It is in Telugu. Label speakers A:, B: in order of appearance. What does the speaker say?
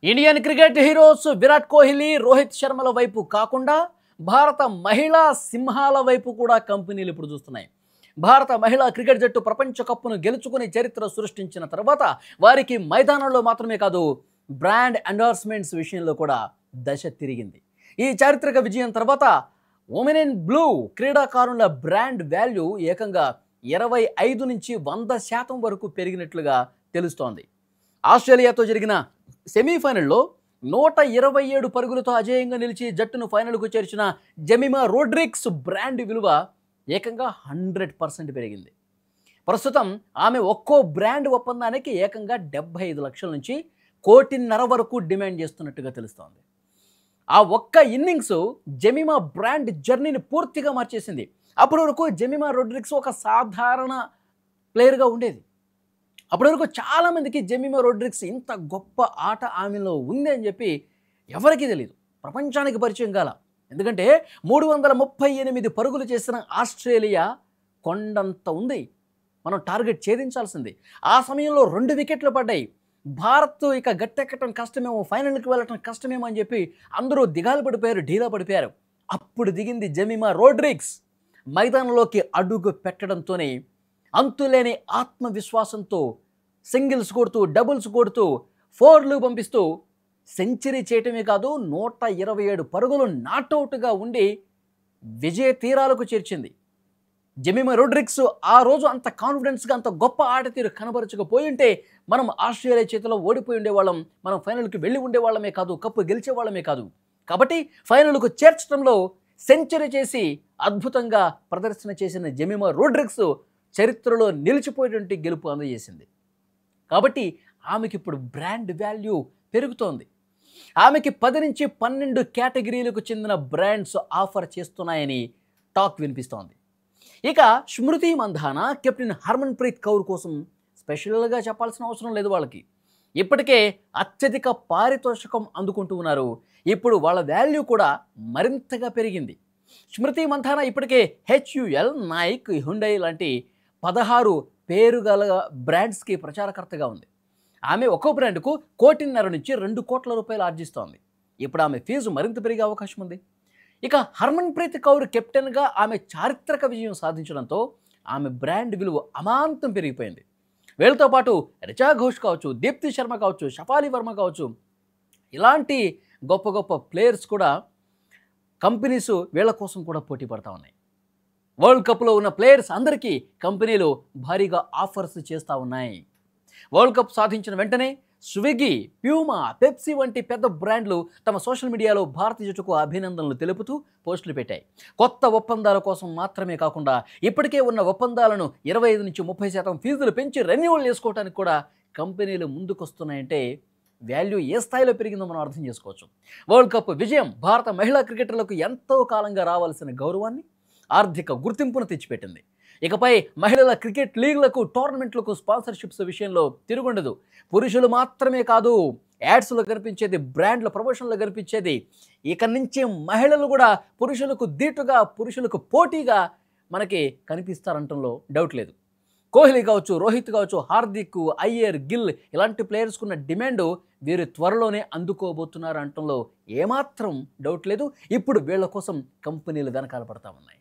A: Indian cricket heroes Virat Kohli, Rohit శర్మల వైపు కాకుండా భారత మహిళా సింహాల వైపు కూడా కంపెనీలు ఇప్పుడు చూస్తున్నాయి. భారత మహిళా క్రికెట్ జట్టు ప్రపంచ కప్ను గెలుచుకుని చరిత్ర సృష్టించిన తర్వాత వారికి మైదానంలో మాత్రమే కాదు బ్రాండ్ ఎండార్స్మెంట్స్ విషయంలో కూడా దశ తిరిగింది. ఈ చారిత్రక విజయం తర్వాత ఉమెన్ ఇన్ బ్లూ క్రీడాకారుల బ్రాండ్ వాల్యూ ఏకంగా 25 నుంచి 100% వరకు పెరిగినట్లుగా తెలుస్తోంది. ఆస్ట్రేలియాతో జరిగిన సెమీఫైనల్లో 127 పరుగులతో అజేయంగా నిలిచి జట్టును ఫైనల్కు చేర్చిన జెమిమా రోడ్రిగ్స్ బ్రాండ్ విలువ ఏకంగా 100% పెరిగింది. ప్రస్తుతం ఆమె ఒక్కో బ్రాండ్ ఒప్పందానికి ఏకంగా 75 లక్షల నుంచి 1.5 కోటి వరకు డిమాండ్ చేస్తున్నట్టుగా తెలుస్తోంది. ఆ ఒక్క ఇన్నింగ్స్ జెమిమా బ్రాండ్ జర్నీని పూర్తిగా మార్చేసింది. అప్పటి వరకు జెమిమా రోడ్రిగ్స్ ఒక సాధారణ ప్లేయర్గా ఉండేది. అప్పటి వరకు చాలామందికి జెమిమా రోడ్రిగ్స్ ఇంత గొప్ప ఆట ఆమెలో ఉంది అని చెప్పి ఎవరికీ తెలియదు, ప్రపంచానికి పరిచయం కాల. ఎందుకంటే 338 పరుగులు చేసిన ఆస్ట్రేలియా కొండంత ఉంది, మనం టార్గెట్ ఛేదించాల్సింది. ఆ సమయంలో 2 వికెట్లు పడ్డాయి. భారత్ ఇక గట్టెక్కటం కష్టమేమో, ఫైనల్కి వెళ్ళటం కష్టమేమో అని చెప్పి అందరూ దిగాలు పడిపోయారు, ఢీలా పడిపోయారు. అప్పుడు దిగింది జెమిమా రోడ్రిగ్స్. మైదానంలోకి అడుగు పెట్టడంతోనే అంతులేని ఆత్మవిశ్వాసంతో సింగిల్స్ కొడుతూ, డబుల్స్ కొడుతూ, 4లు పంపిస్తూ సెంచరీ చేయటమే కాదు 127 పరుగులు నాట్అవుట్గా ఉండి విజయ తీరాలకు చేర్చింది. జెమిమా రోడ్రిగ్స్ ఆ రోజు అంత కాన్ఫిడెన్స్గా అంత గొప్ప ఆట తీరు కనబరచకపోయి ఉంటే మనం ఆస్ట్రేలియా చేతిలో ఓడిపోయి ఉండేవాళ్ళం, మనం ఫైనల్కి వెళ్ళి ఉండేవాళ్ళమే కాదు, కప్పు గెలిచేవాళ్ళమే కాదు. కాబట్టి ఫైనల్కు చేర్చడంలో సెంచరీ చేసి అద్భుతంగా ప్రదర్శన చేసిన జెమిమా రోడ్రిగ్స్ చరిత్రలో నిలిచిపోయేటువంటి గెలుపు అందజేసింది. కాబట్టి ఆమెకి ఇప్పుడు బ్రాండ్ వాల్యూ పెరుగుతోంది. ఆమెకి 10 నుంచి 12 కేటగిరీలకు చెందిన బ్రాండ్స్ ఆఫర్ చేస్తున్నాయని టాక్ వినిపిస్తోంది. ఇక స్మృతి మంధాన, కెప్టెన్ హర్మన్ ప్రీత్ కౌర్ కోసం స్పెషల్గా చెప్పాల్సిన అవసరం లేదు. వాళ్ళకి ఇప్పటికే అత్యధిక పారితోషికం అందుకుంటూ ఉన్నారు. ఇప్పుడు వాళ్ళ వాల్యూ కూడా మరింతగా పెరిగింది. స్మృతి మంధాన ఇప్పటికే HUL, నైక్, హ్యుండై లాంటి 16 పేరుగల బ్రాండ్స్కి ప్రచారకర్తగా ఉంది. ఆమె ఒక్కో బ్రాండ్కు 1.5 నుంచి 2 కోట్ల రూపాయలు ఆర్జిస్తోంది. ఇప్పుడు ఆమె ఫీజు మరింత పెరిగే అవకాశం ఉంది. ఇక హర్మన్ ప్రీత్ కౌర్ కెప్టెన్గా ఆమె చారిత్రక విజయం సాధించడంతో ఆమె బ్రాండ్ విలువ అమాంతం పెరిగిపోయింది. వీళ్ళతో పాటు రిచా ఘోష్ కావచ్చు, దీప్తి శర్మ కావచ్చు, షఫాలి వర్మ కావచ్చు, ఇలాంటి గొప్ప గొప్ప ప్లేయర్స్ కూడా కంపెనీస్ వీళ్ళ కోసం కూడా పోటీ పడతా ఉన్నాయి. వరల్డ్ కప్లో ఉన్న ప్లేయర్స్ అందరికీ కంపెనీలు భారీగా ఆఫర్స్ చేస్తూ ఉన్నాయి. వరల్డ్ కప్ సాధించిన వెంటనే స్విగ్గీ, ప్యూమా, పెప్సీ వంటి పెద్ద బ్రాండ్లు తమ సోషల్ మీడియాలో భారత జట్టుకు అభినందనలు తెలుపుతూ పోస్టులు పెట్టాయి. కొత్త ఒప్పందాల కోసం మాత్రమే కాకుండా ఇప్పటికే ఉన్న ఒప్పందాలను 25 నుంచి 30% ఫీజులు పెంచి రెన్యువల్ చేసుకోవడానికి కూడా కంపెనీలు ముందుకొస్తున్నాయంటే వాల్యూ ఏ స్థాయిలో పెరిగిందో మనం అర్థం చేసుకోవచ్చు. వరల్డ్ కప్ విజయం భారత మహిళా క్రికెటర్లకు ఎంతో కాలంగా రావాల్సిన గౌరవాన్ని, ఆర్థిక గుర్తింపును తెచ్చిపెట్టింది. ఇకపై మహిళల క్రికెట్ లీగ్లకు, టోర్నమెంట్లకు స్పాన్సర్షిప్స్ విషయంలో తిరుగుండదు. పురుషులు మాత్రమే కాదు, యాడ్స్లో కనిపించేది, బ్రాండ్ల ప్రమోషన్లో కనిపించేది, ఇక నుంచి మహిళలు కూడా పురుషులకు దీటుగా, పురుషులకు పోటీగా మనకి కనిపిస్తారంటంలో డౌట్ లేదు. కోహ్లీ కావచ్చు, రోహిత్ కావచ్చు, హార్దిక్, అయ్యర్, గిల్ ఇలాంటి ప్లేయర్స్కున్న డిమాండ్ వీరు త్వరలోనే అందుకోబోతున్నారు అంటంలో ఏమాత్రం డౌట్ లేదు. ఇప్పుడు వీళ్ళ కోసం కంపెనీలు వెనకాల పడతా ఉన్నాయి.